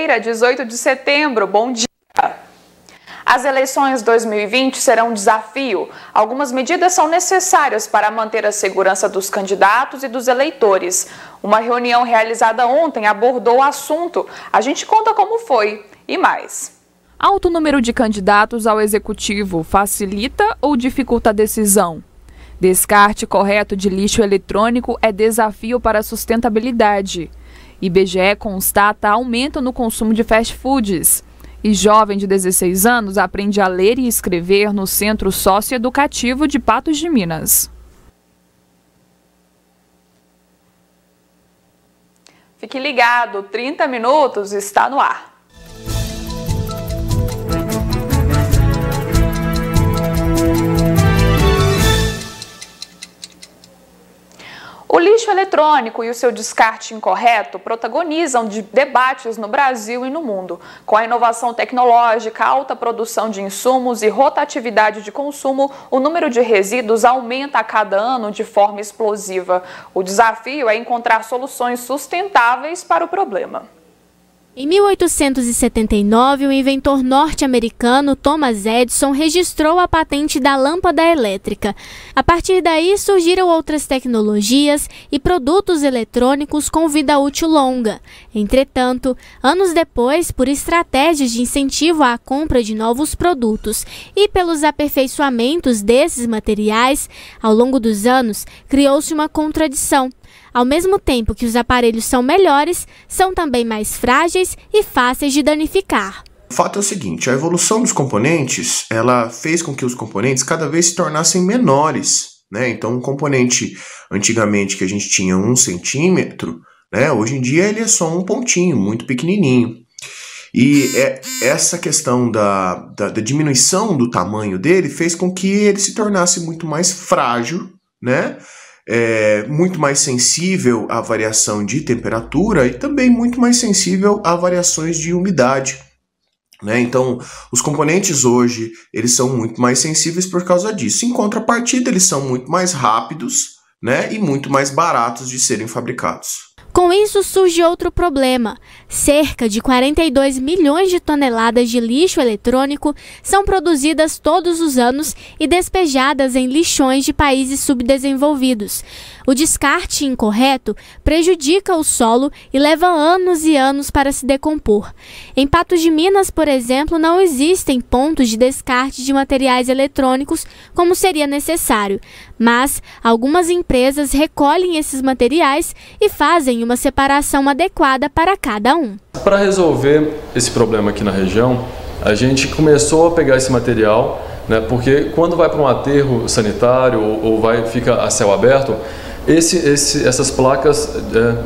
Quinta-feira, 18 de setembro. Bom dia! As eleições 2020 serão um desafio. Algumas medidas são necessárias para manter a segurança dos candidatos e dos eleitores. Uma reunião realizada ontem abordou o assunto. A gente conta como foi e mais. Alto número de candidatos ao executivo facilita ou dificulta a decisão? Descarte correto de lixo eletrônico é desafio para a sustentabilidade. IBGE constata aumento no consumo de fast foods. E jovem de 16 anos aprende a ler e escrever no Centro Socioeducativo de Patos de Minas. Fique ligado, 30 minutos está no ar. O lixo eletrônico e o seu descarte incorreto protagonizam debates no Brasil e no mundo. Com a inovação tecnológica, alta produção de insumos e rotatividade de consumo, o número de resíduos aumenta a cada ano de forma explosiva. O desafio é encontrar soluções sustentáveis para o problema. Em 1879, o inventor norte-americano Thomas Edison registrou a patente da lâmpada elétrica. A partir daí, surgiram outras tecnologias e produtos eletrônicos com vida útil longa. Entretanto, anos depois, por estratégias de incentivo à compra de novos produtos e pelos aperfeiçoamentos desses materiais, ao longo dos anos, criou-se uma contradição. Ao mesmo tempo que os aparelhos são melhores, são também mais frágeis e fáceis de danificar. O fato é o seguinte, a evolução dos componentes, ela fez com que os componentes cada vez se tornassem menores, né? Então, um componente, antigamente, que a gente tinha 1 centímetro, né? Hoje em dia ele é só um pontinho, muito pequenininho. E essa questão da diminuição do tamanho dele fez com que ele se tornasse muito mais frágil, né? Muito mais sensível à variação de temperatura e também muito mais sensível a variações de umidade, né? Então, os componentes hoje, eles são muito mais sensíveis por causa disso. Em contrapartida, eles são muito mais rápidos, né? E muito mais baratos de serem fabricados. Com isso surge outro problema. Cerca de 42 milhões de toneladas de lixo eletrônico são produzidas todos os anos e despejadas em lixões de países subdesenvolvidos. O descarte incorreto prejudica o solo e leva anos e anos para se decompor. Em Patos de Minas, por exemplo, não existem pontos de descarte de materiais eletrônicos como seria necessário, mas algumas empresas recolhem esses materiais e fazem uma separação adequada para cada um. Para resolver esse problema aqui na região, a gente começou a pegar esse material, né, porque quando vai para um aterro sanitário ou fica a céu aberto, essas placas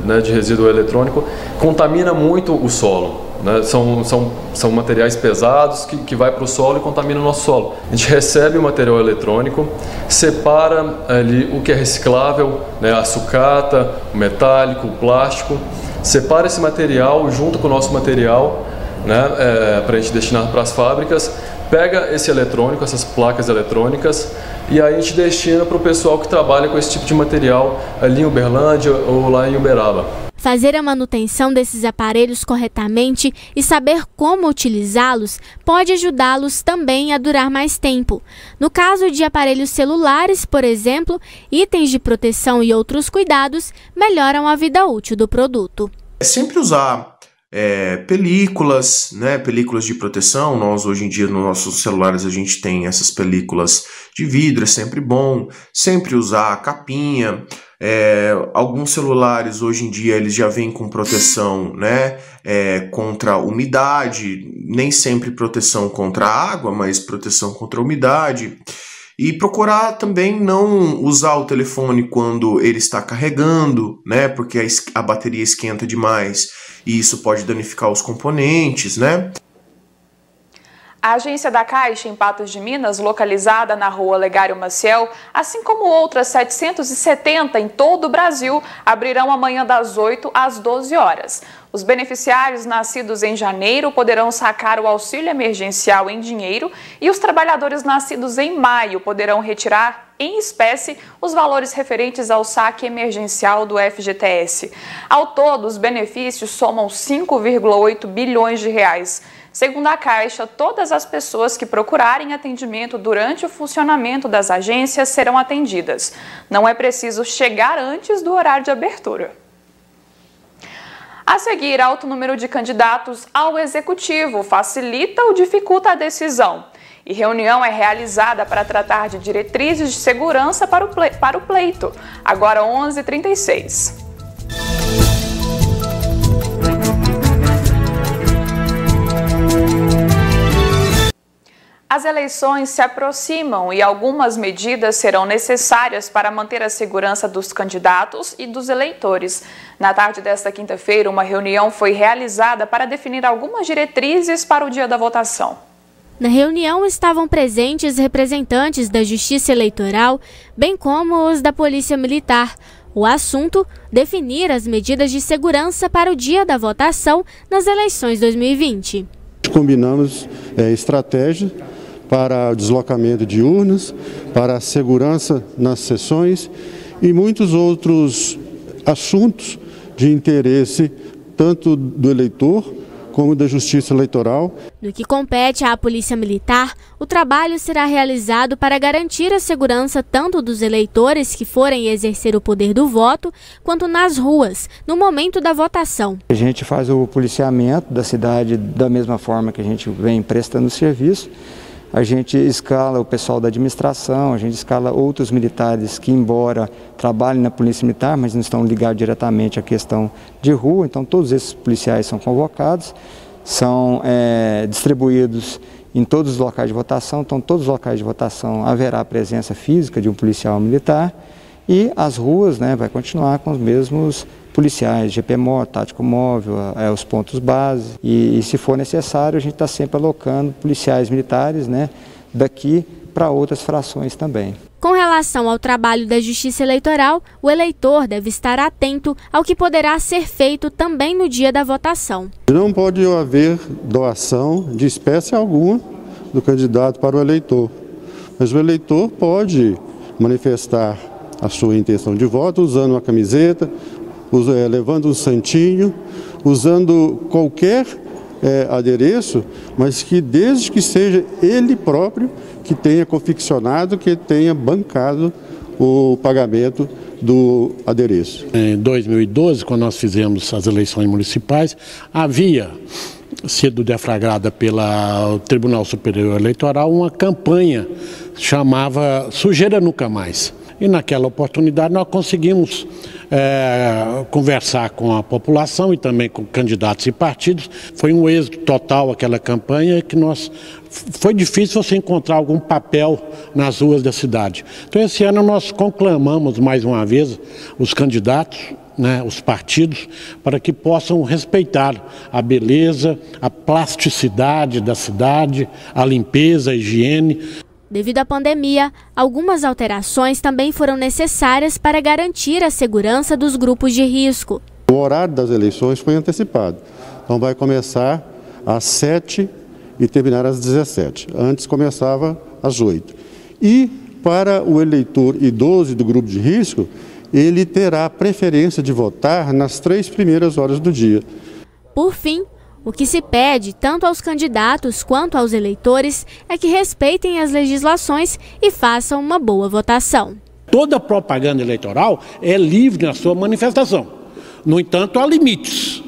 né, de resíduo eletrônico contaminam muito o solo. Né? São materiais pesados que vai para o solo e contaminam o nosso solo. A gente recebe o material eletrônico, separa ali o que é reciclável, né, a sucata, o metálico, o plástico, separa esse material junto com o nosso material, né, para a gente destinar para as fábricas, pega esse eletrônico, essas placas eletrônicas, e aí a gente destina para o pessoal que trabalha com esse tipo de material ali em Uberlândia ou lá em Uberaba. Fazer a manutenção desses aparelhos corretamente e saber como utilizá-los pode ajudá-los também a durar mais tempo. No caso de aparelhos celulares, por exemplo, itens de proteção e outros cuidados melhoram a vida útil do produto. É sempre usar películas, né, películas de proteção. Nós hoje em dia nos nossos celulares a gente tem essas películas de vidro, é sempre bom. Sempre usar a capinha. Alguns celulares hoje em dia eles já vêm com proteção, né, contra umidade, nem sempre proteção contra a água, mas proteção contra a umidade. E procurar também não usar o telefone quando ele está carregando, né, porque a bateria esquenta demais e isso pode danificar os componentes, né. A agência da Caixa em Patos de Minas, localizada na rua Legário Maciel, assim como outras 770 em todo o Brasil, abrirão amanhã das 8 às 12 horas. Os beneficiários nascidos em janeiro poderão sacar o auxílio emergencial em dinheiro e os trabalhadores nascidos em maio poderão retirar em espécie os valores referentes ao saque emergencial do FGTS. Ao todo, os benefícios somam 5,8 bilhões de reais. Segundo a Caixa, todas as pessoas que procurarem atendimento durante o funcionamento das agências serão atendidas. Não é preciso chegar antes do horário de abertura. A seguir, alto número de candidatos ao Executivo facilita ou dificulta a decisão. E reunião é realizada para tratar de diretrizes de segurança para o pleito. Agora 11h36. As eleições se aproximam e algumas medidas serão necessárias para manter a segurança dos candidatos e dos eleitores. Na tarde desta quinta-feira, uma reunião foi realizada para definir algumas diretrizes para o dia da votação. Na reunião estavam presentes representantes da Justiça Eleitoral, bem como os da Polícia Militar. O assunto, definir as medidas de segurança para o dia da votação nas eleições 2020. Combinamos estratégia para o deslocamento de urnas, para a segurança nas sessões e muitos outros assuntos de interesse tanto do eleitor como da Justiça Eleitoral. No que compete à Polícia Militar, o trabalho será realizado para garantir a segurança tanto dos eleitores que forem exercer o poder do voto, quanto nas ruas, no momento da votação. A gente faz o policiamento da cidade da mesma forma que a gente vem prestando serviço. A gente escala o pessoal da administração, a gente escala outros militares que, embora trabalhem na Polícia Militar, mas não estão ligados diretamente à questão de rua. Então, todos esses policiais são convocados, são distribuídos em todos os locais de votação. Então, todos os locais de votação haverá a presença física de um policial militar e as ruas, vai continuar com os mesmos policiais, GPMO, tático móvel, os pontos base e se for necessário a gente está sempre alocando policiais militares daqui para outras frações também. Com relação ao trabalho da Justiça Eleitoral, o eleitor deve estar atento ao que poderá ser feito também no dia da votação. Não pode haver doação de espécie alguma do candidato para o eleitor, mas o eleitor pode manifestar a sua intenção de voto usando uma camiseta, levando um santinho, usando qualquer adereço, mas que desde que seja ele próprio que tenha confeccionado, que tenha bancado o pagamento do adereço. Em 2012, quando nós fizemos as eleições municipais, havia sido deflagrada pelo Tribunal Superior Eleitoral uma campanha chamava Sujeira Nunca Mais. E naquela oportunidade nós conseguimos conversar com a população e também com candidatos e partidos. Foi um êxito total aquela campanha que foi difícil você encontrar algum papel nas ruas da cidade. Então esse ano nós conclamamos mais uma vez os candidatos, os partidos, para que possam respeitar a beleza, a plasticidade da cidade, a limpeza, a higiene. Devido à pandemia, algumas alterações também foram necessárias para garantir a segurança dos grupos de risco. O horário das eleições foi antecipado, então vai começar às 7h e terminar às 17h. Antes começava às 8h. E para o eleitor idoso do grupo de risco, ele terá preferência de votar nas 3 primeiras horas do dia. Por fim, o que se pede tanto aos candidatos quanto aos eleitores é que respeitem as legislações e façam uma boa votação. Toda propaganda eleitoral é livre na sua manifestação. No entanto, há limites.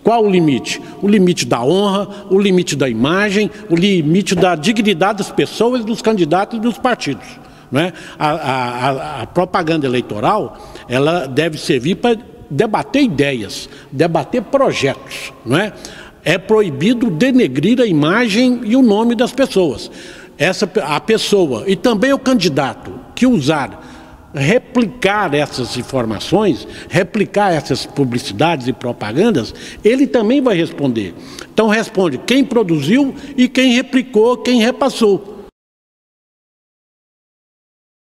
Qual o limite? O limite da honra, o limite da imagem, o limite da dignidade das pessoas, dos candidatos e dos partidos. A propaganda eleitoral ela deve servir para debater ideias, debater projetos. É proibido denegrir a imagem e o nome das pessoas. A pessoa e também o candidato que usar, replicar essas informações, replicar essas publicidades e propagandas, ele também vai responder. Então responde quem produziu e quem replicou, quem repassou.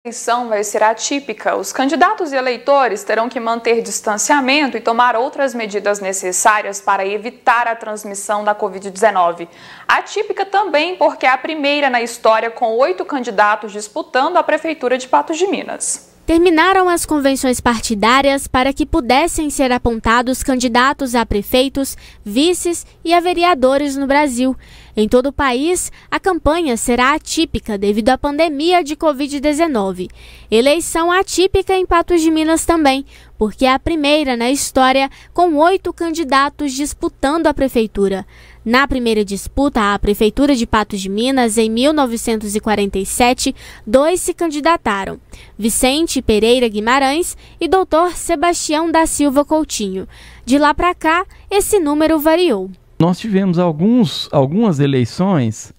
A eleição vai ser atípica. Os candidatos e eleitores terão que manter distanciamento e tomar outras medidas necessárias para evitar a transmissão da Covid-19. Atípica também porque é a primeira na história com 8 candidatos disputando a Prefeitura de Patos de Minas. Terminaram as convenções partidárias para que pudessem ser apontados candidatos a prefeitos, vices e a vereadores no Brasil. Em todo o país, a campanha será atípica devido à pandemia de Covid-19. Eleição atípica em Patos de Minas também, porque é a primeira na história com 8 candidatos disputando a prefeitura. Na primeira disputa à Prefeitura de Patos de Minas, em 1947, 2 se candidataram, Vicente Pereira Guimarães e Dr. Sebastião da Silva Coutinho. De lá para cá, esse número variou. Nós tivemos algumas eleições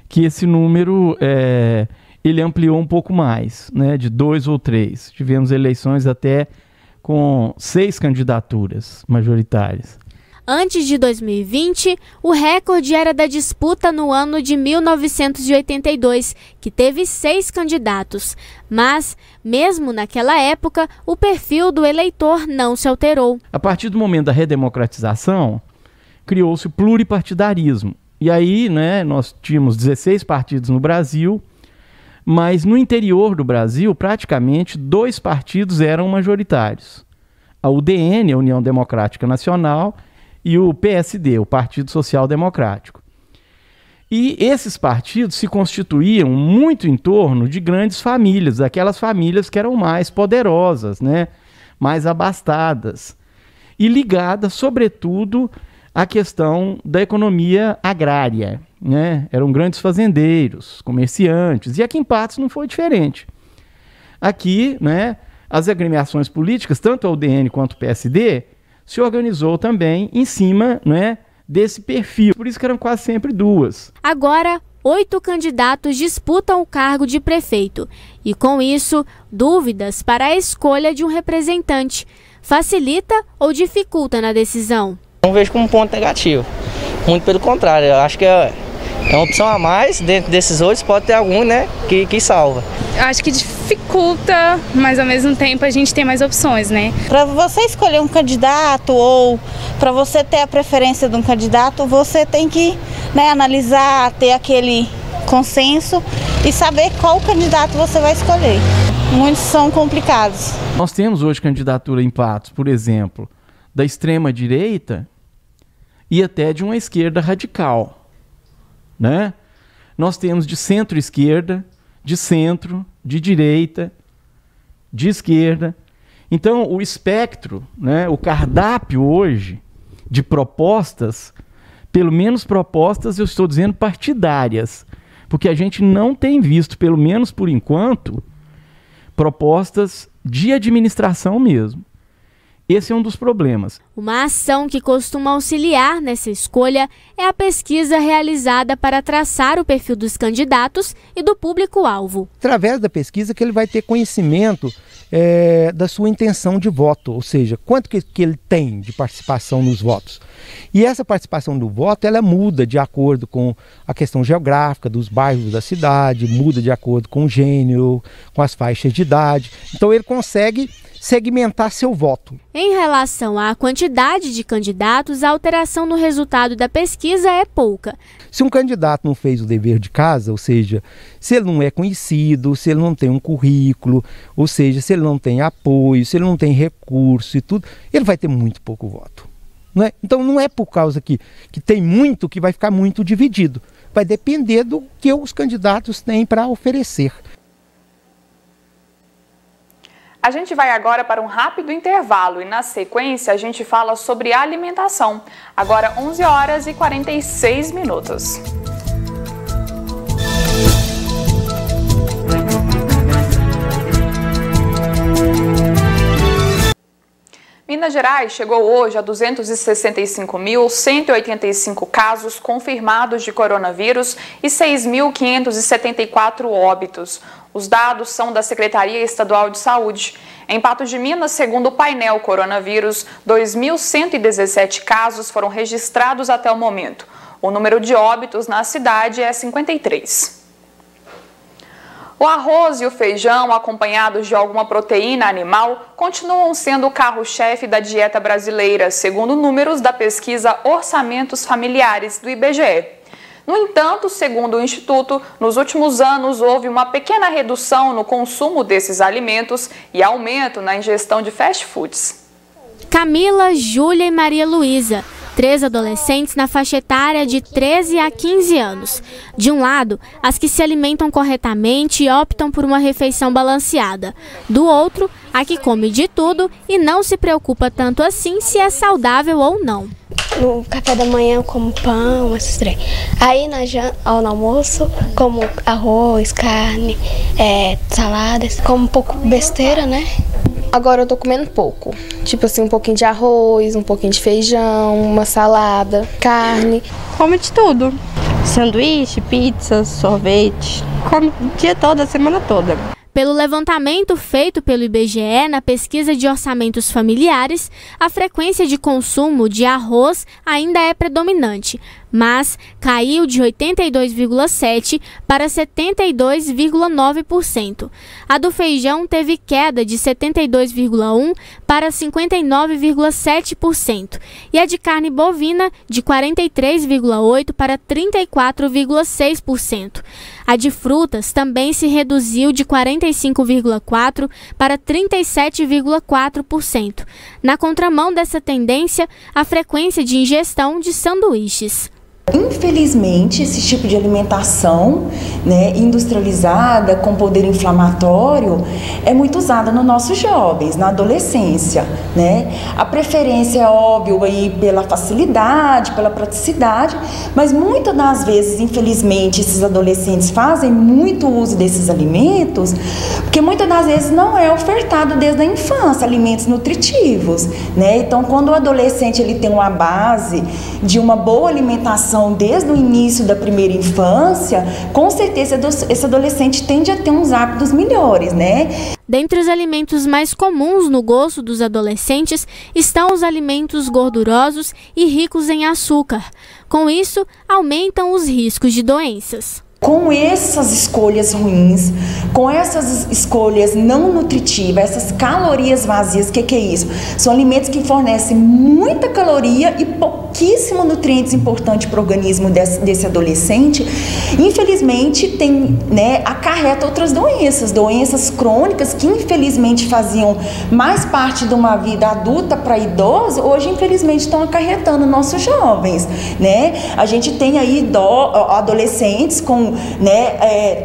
que esse número ele ampliou um pouco mais, né, de 2 ou 3. Tivemos eleições até com 6 candidaturas majoritárias. Antes de 2020, o recorde era da disputa no ano de 1982, que teve 6 candidatos. Mas, mesmo naquela época, o perfil do eleitor não se alterou. A partir do momento da redemocratização, criou-se o pluripartidarismo. E aí, né, nós tínhamos 16 partidos no Brasil, mas no interior do Brasil, praticamente 2 partidos eram majoritários. A UDN, a União Democrática Nacional, e o PSD, o Partido Social Democrático. E esses partidos se constituíam muito em torno de grandes famílias, aquelas famílias que eram mais poderosas, né, mais abastadas, e ligadas, sobretudo, à questão da economia agrária, né? Eram grandes fazendeiros, comerciantes, e aqui em Patos não foi diferente. Aqui, né, as agremiações políticas, tanto a UDN quanto o PSD, se organizou também em cima, né, desse perfil. Por isso que eram quase sempre 2. Agora, 8 candidatos disputam o cargo de prefeito. E com isso, dúvidas para a escolha de um representante. Facilita ou dificulta na decisão? Não vejo como um ponto negativo. Muito pelo contrário, eu acho que é uma opção a mais. Dentro desses 8 pode ter algum, né, que salva. Eu acho que dificulta, mas ao mesmo tempo a gente tem mais opções, né? Para você escolher um candidato ou para você ter a preferência de um candidato, você tem que, né, analisar, ter aquele consenso e saber qual candidato você vai escolher. Muitos são complicados. Nós temos hoje candidatura em Patos, por exemplo, da extrema-direita e até de uma esquerda radical, né? Nós temos de centro-esquerda, de centro, de direita, de esquerda. Então, o espectro, né, o cardápio hoje de propostas, pelo menos propostas, eu estou dizendo partidárias, porque a gente não tem visto, pelo menos por enquanto, propostas de administração mesmo. Esse é um dos problemas. Uma ação que costuma auxiliar nessa escolha é a pesquisa realizada para traçar o perfil dos candidatos e do público-alvo. Através da pesquisa que ele vai ter conhecimento da sua intenção de voto, ou seja, quanto que ele tem de participação nos votos. E essa participação do voto, ela muda de acordo com a questão geográfica dos bairros da cidade, muda de acordo com o gênero, com as faixas de idade. Então ele consegue segmentar seu voto. Em relação à quantidade de candidatos, a alteração no resultado da pesquisa é pouca. Se um candidato não fez o dever de casa, ou seja, se ele não é conhecido, se ele não tem um currículo, ou seja, se ele não tem apoio, se ele não tem recurso e tudo, ele vai ter muito pouco voto. Não é? Então não é por causa que tem muito que vai ficar muito dividido. Vai depender do que os candidatos têm para oferecer. A gente vai agora para um rápido intervalo e na sequência a gente fala sobre alimentação. Agora 11h46. Minas Gerais chegou hoje a 265.185 casos confirmados de coronavírus e 6.574 óbitos. Os dados são da Secretaria Estadual de Saúde. Em Patos de Minas, segundo o painel coronavírus, 2.117 casos foram registrados até o momento. O número de óbitos na cidade é 53. O arroz e o feijão, acompanhados de alguma proteína animal, continuam sendo o carro-chefe da dieta brasileira, segundo números da pesquisa Orçamentos Familiares do IBGE. No entanto, segundo o Instituto, nos últimos anos houve uma pequena redução no consumo desses alimentos e aumento na ingestão de fast foods. Camila, Júlia e Maria Luísa, 3 adolescentes na faixa etária de 13 a 15 anos. De um lado, as que se alimentam corretamente e optam por uma refeição balanceada. Do outro, a que come de tudo e não se preocupa tanto assim se é saudável ou não. No café da manhã eu como pão, esses trem. Aí no almoço como arroz, carne, saladas, como um pouco besteira, né? Agora eu tô comendo pouco, tipo assim, um pouquinho de arroz, um pouquinho de feijão, uma salada, carne. Come de tudo, sanduíche, pizza, sorvete, come o dia todo, a semana toda. Pelo levantamento feito pelo IBGE na pesquisa de orçamentos familiares, a frequência de consumo de arroz ainda é predominante, mas caiu de 82,7% para 72,9%. A do feijão teve queda de 72,1% para 59,7%. E a de carne bovina de 43,8% para 34,6%. A de frutas também se reduziu de 45,4% para 37,4%. Na contramão dessa tendência, a frequência de ingestão de sanduíches. Infelizmente, esse tipo de alimentação, industrializada, com poder inflamatório, é muito usada nos nossos jovens, na adolescência. A preferência é óbvio aí pela facilidade, pela praticidade, mas muitas das vezes, infelizmente, esses adolescentes fazem muito uso desses alimentos, porque muitas das vezes não é ofertado desde a infância alimentos nutritivos. Então, quando o adolescente ele tem uma base de uma boa alimentação desde o início da primeira infância, com certeza esse adolescente tende a ter uns hábitos melhores, Dentre os alimentos mais comuns no gosto dos adolescentes estão os alimentos gordurosos e ricos em açúcar. Com isso, aumentam os riscos de doenças. Com essas escolhas ruins, com essas escolhas não nutritivas, essas calorias vazias, o que é isso? São alimentos que fornecem muita caloria e pouquíssimo nutrientes importantes para o organismo desse adolescente. Infelizmente, acarreta outras doenças crônicas que infelizmente faziam mais parte de uma vida adulta para idoso, hoje infelizmente estão acarretando nossos jovens. A gente tem aí adolescentes com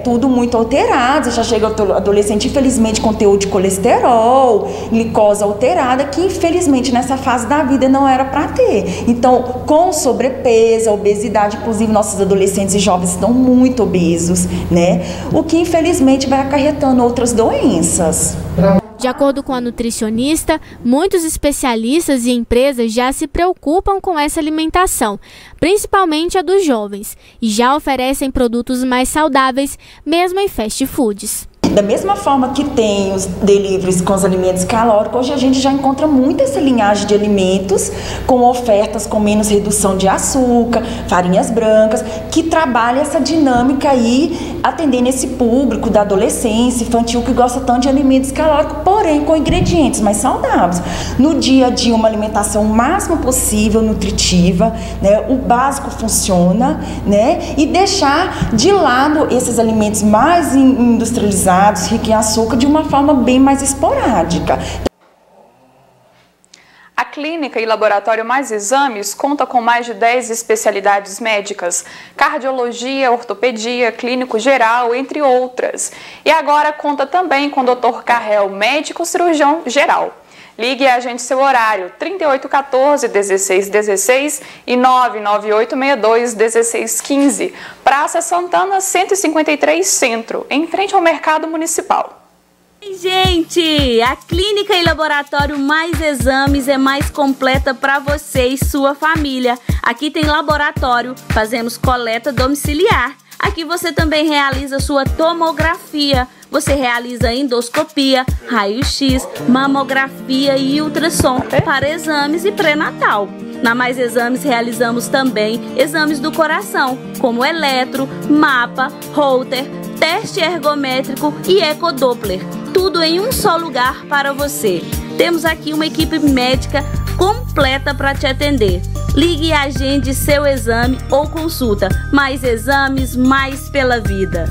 tudo muito alterado, já chega o adolescente infelizmente com teor de colesterol, glicose alterada, que infelizmente nessa fase da vida não era para ter. Então, com sobrepeso, obesidade, inclusive nossos adolescentes e jovens estão muito obesos, o que infelizmente vai acarretando outras doenças. De acordo com a nutricionista, muitos especialistas e empresas já se preocupam com essa alimentação, principalmente a dos jovens, e já oferecem produtos mais saudáveis, mesmo em fast foods. Da mesma forma que tem os deliveries com os alimentos calóricos, hoje a gente já encontra muito essa linhagem de alimentos com ofertas com menos redução de açúcar, farinhas brancas, que trabalha essa dinâmica aí, atendendo esse público da adolescência infantil que gosta tanto de alimentos calóricos, porém com ingredientes mais saudáveis. No dia a dia, uma alimentação o máximo possível nutritiva, o básico funciona, e deixar de lado esses alimentos mais industrializados, ricos em açúcar, de uma forma bem mais esporádica. A clínica e laboratório Mais Exames conta com mais de 10 especialidades médicas, cardiologia, ortopedia, clínico geral, entre outras. E agora conta também com o Dr. Carrel, médico cirurgião geral. Ligue e agende seu horário, 3814-1616 e 99862-1615. Praça Santana, 153 Centro, em frente ao Mercado Municipal. Gente, a clínica e laboratório Mais Exames é mais completa para você e sua família. Aqui tem laboratório, fazemos coleta domiciliar. Aqui você também realiza sua tomografia. Você realiza endoscopia, raio-x, mamografia e ultrassom para exames e pré-natal. Na Mais Exames realizamos também exames do coração, como eletro, mapa, Holter, teste ergométrico e ecodoppler. Tudo em um só lugar para você. Temos aqui uma equipe médica completa para te atender. Ligue e agende seu exame ou consulta. Mais exames, mais pela vida.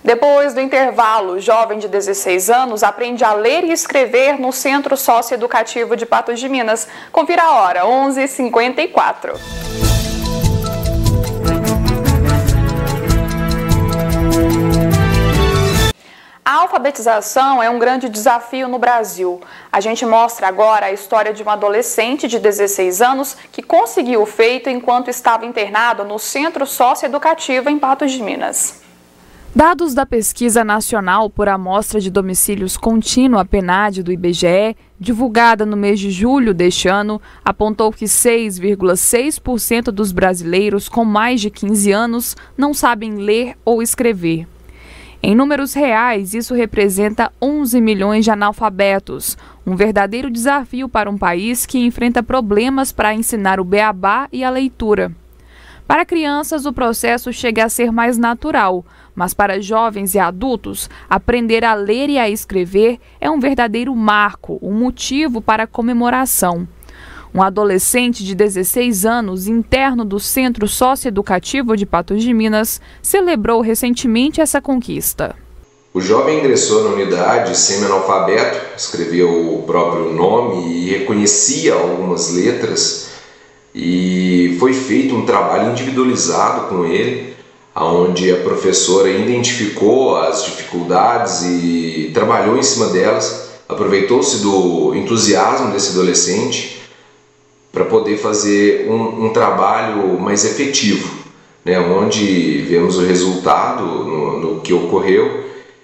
Depois do intervalo, o jovem de 16 anos aprende a ler e escrever no Centro Socioeducativo de Patos de Minas. Confira a hora, 11h54. A alfabetização é um grande desafio no Brasil. A gente mostra agora a história de uma adolescente de 16 anos que conseguiu o feito enquanto estava internado no Centro Socioeducativo em Patos de Minas. Dados da Pesquisa Nacional por Amostra de Domicílios Contínua, PNAD, do IBGE, divulgada no mês de julho deste ano, apontou que 6,6% dos brasileiros com mais de 15 anos não sabem ler ou escrever. Em números reais, isso representa 11 milhões de analfabetos, um verdadeiro desafio para um país que enfrenta problemas para ensinar o beabá e a leitura. Para crianças, o processo chega a ser mais natural, mas para jovens e adultos, aprender a ler e a escrever é um verdadeiro marco, um motivo para comemoração. Um adolescente de 16 anos, interno do Centro Socioeducativo de Patos de Minas, celebrou recentemente essa conquista. O jovem ingressou na unidade semi-analfabeto, escrevia o próprio nome e reconhecia algumas letras, e foi feito um trabalho individualizado com ele, onde a professora identificou as dificuldades e trabalhou em cima delas, aproveitou-se do entusiasmo desse adolescente para poder fazer um trabalho mais efetivo, né, onde vemos o resultado no que ocorreu.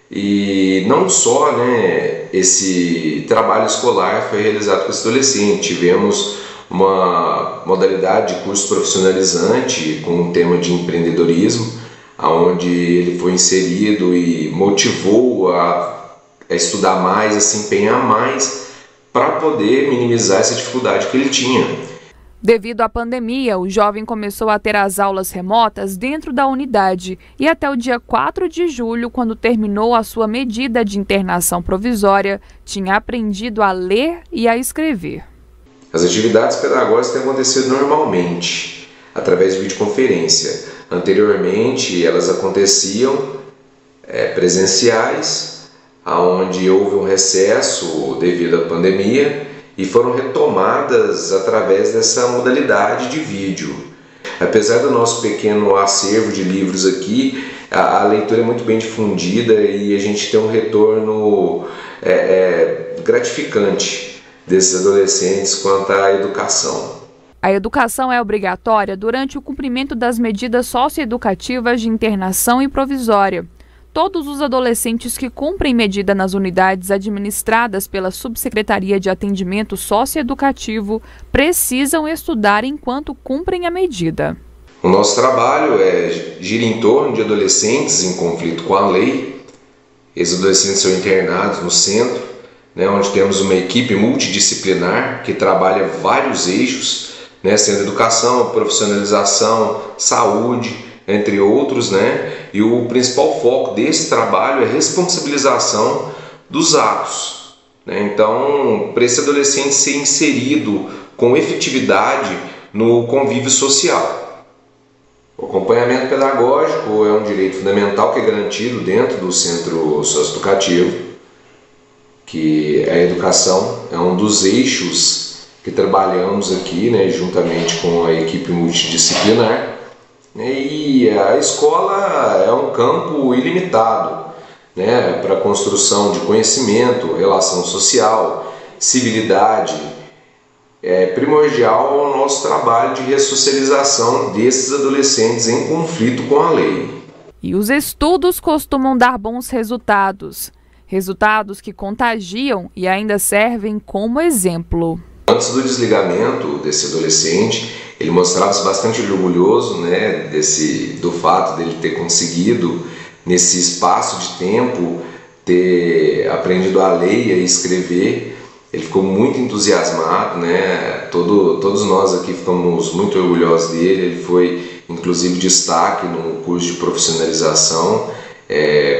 E não só, né, esse trabalho escolar foi realizado com esse adolescente, tivemos uma modalidade de curso profissionalizante com um tema de empreendedorismo, onde ele foi inserido e motivou a estudar mais, a se empenhar mais para poder minimizar essa dificuldade que ele tinha. Devido à pandemia, o jovem começou a ter as aulas remotas dentro da unidade e até o dia 4 de julho, quando terminou a sua medida de internação provisória, tinha aprendido a ler e a escrever. As atividades pedagógicas têm acontecido normalmente, através de videoconferência. Anteriormente, elas aconteciam presenciais, onde houve um recesso devido à pandemia e foram retomadas através dessa modalidade de vídeo. Apesar do nosso pequeno acervo de livros aqui, a leitura é muito bem difundida e a gente tem um retorno gratificante desses adolescentes quanto à educação. A educação é obrigatória durante o cumprimento das medidas socioeducativas de internação e provisória. Todos os adolescentes que cumprem medida nas unidades administradas pela Subsecretaria de Atendimento Socioeducativo precisam estudar enquanto cumprem a medida. O nosso trabalho gira em torno de adolescentes em conflito com a lei. Esses adolescentes são internados no centro, né, onde temos uma equipe multidisciplinar que trabalha vários eixos, né, sendo educação, profissionalização, saúde, entre outros, né? E o principal foco desse trabalho é a responsabilização dos atos, né? Então, para esse adolescente ser inserido com efetividade no convívio social. O acompanhamento pedagógico é um direito fundamental que é garantido dentro do centro socioeducativo, que a educação é um dos eixos que trabalhamos aqui, né, juntamente com a equipe multidisciplinar. E a escola é um campo ilimitado, né, para a construção de conhecimento, relação social, civilidade. É primordial o nosso trabalho de ressocialização desses adolescentes em conflito com a lei. E os estudos costumam dar bons resultados. Resultados que contagiam e ainda servem como exemplo. Antes do desligamento desse adolescente, ele mostrava-se bastante orgulhoso, né, do fato dele ter conseguido, nesse espaço de tempo, ter aprendido a ler e a escrever. Ele ficou muito entusiasmado, né? Todos nós aqui ficamos muito orgulhosos dele. Ele foi inclusive destaque no curso de profissionalização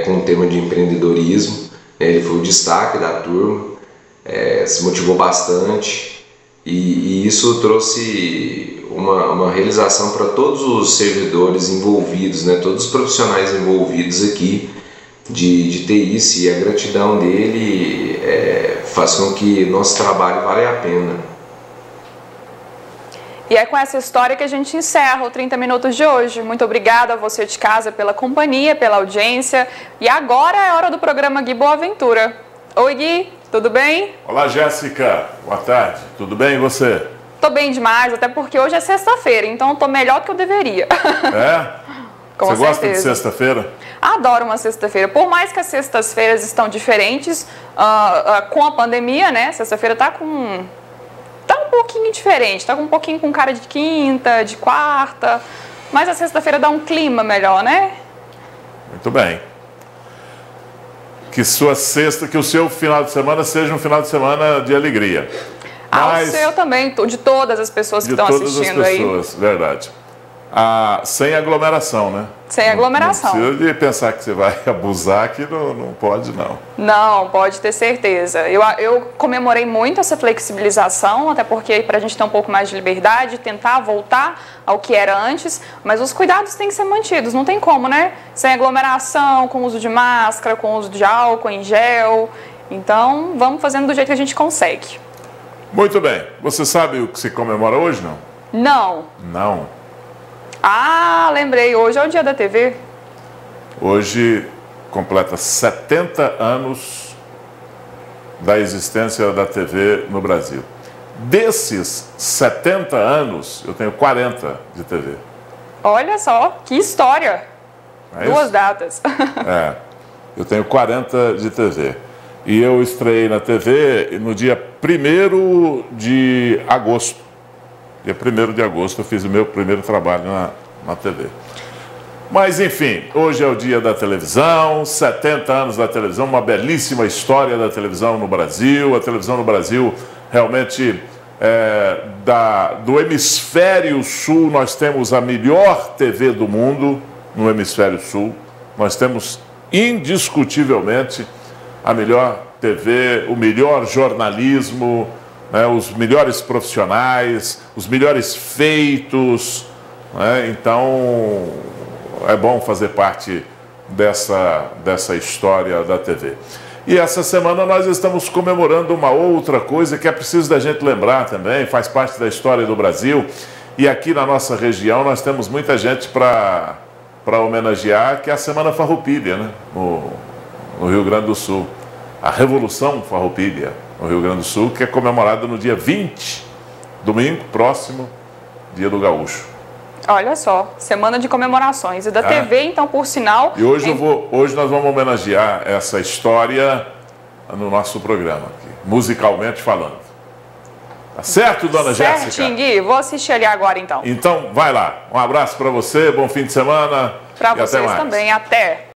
com o tema de empreendedorismo. Ele foi o destaque da turma, se motivou bastante e isso trouxe uma realização para todos os servidores envolvidos, né, todos os profissionais envolvidos aqui de ter isso, e a gratidão dele faz com que nosso trabalho vale a pena. E é com essa história que a gente encerra o 30 Minutos de hoje. Muito obrigada a você de casa pela companhia, pela audiência. E agora é a hora do programa Gui Boaventura. Oi, Gui, tudo bem? Olá, Jéssica. Boa tarde. Tudo bem e você? Tô bem demais, até porque hoje é sexta-feira, então tô melhor do que eu deveria. Você gosta de sexta-feira? Adoro uma sexta-feira. Por mais que as sextas-feiras estão diferentes com a pandemia, né? Sexta-feira tá um pouquinho diferente, tá um pouquinho com cara de quinta, de quarta, mas a sexta-feira dá um clima melhor, né? Muito bem. Que o seu final de semana seja um final de semana de alegria. O seu também, de todas as pessoas que estão assistindo aí. De todas as pessoas, verdade. Sem aglomeração, né? Sem aglomeração. Não precisa de pensar que você vai abusar, que não pode, não. Não, pode ter certeza. Eu comemorei muito essa flexibilização, até porque para a gente ter um pouco mais de liberdade, tentar voltar ao que era antes, mas os cuidados têm que ser mantidos, não tem como, né? Sem aglomeração, com uso de máscara, com uso de álcool em gel. Então, vamos fazendo do jeito que a gente consegue. Muito bem. Você sabe o que se comemora hoje, não? Não. Não. Lembrei, hoje é o dia da TV. Hoje completa 70 anos da existência da TV no Brasil. Desses 70 anos, eu tenho 40 de TV. Olha só, que história. Duas datas. Eu tenho 40 de TV. E eu estreiei na TV no dia 1º de agosto. Dia 1º de agosto eu fiz o meu primeiro trabalho na TV. Mas enfim, hoje é o dia da televisão, 70 anos da televisão, uma belíssima história da televisão no Brasil. A televisão no Brasil realmente, do hemisfério sul, nós temos a melhor TV do mundo no hemisfério sul. Nós temos indiscutivelmente a melhor TV, o melhor jornalismo, né, os melhores profissionais, os melhores feitos, né? Então é bom fazer parte dessa história da TV. E essa semana nós estamos comemorando uma outra coisa que é preciso da gente lembrar também, faz parte da história do Brasil, e aqui na nossa região nós temos muita gente para homenagear, que é a Semana Farroupilha, né? No Rio Grande do Sul. A Revolução Farroupilha, no Rio Grande do Sul, que é comemorada no dia 20, domingo próximo, dia do Gaúcho. Olha só, semana de comemorações. E da TV, então, por sinal... E hoje nós vamos homenagear essa história no nosso programa, aqui, musicalmente falando. Tá certo, dona Jéssica? Certinho, Gui. Vou assistir ali agora, então. Então, vai lá. Um abraço para você, bom fim de semana. Para vocês também. Até.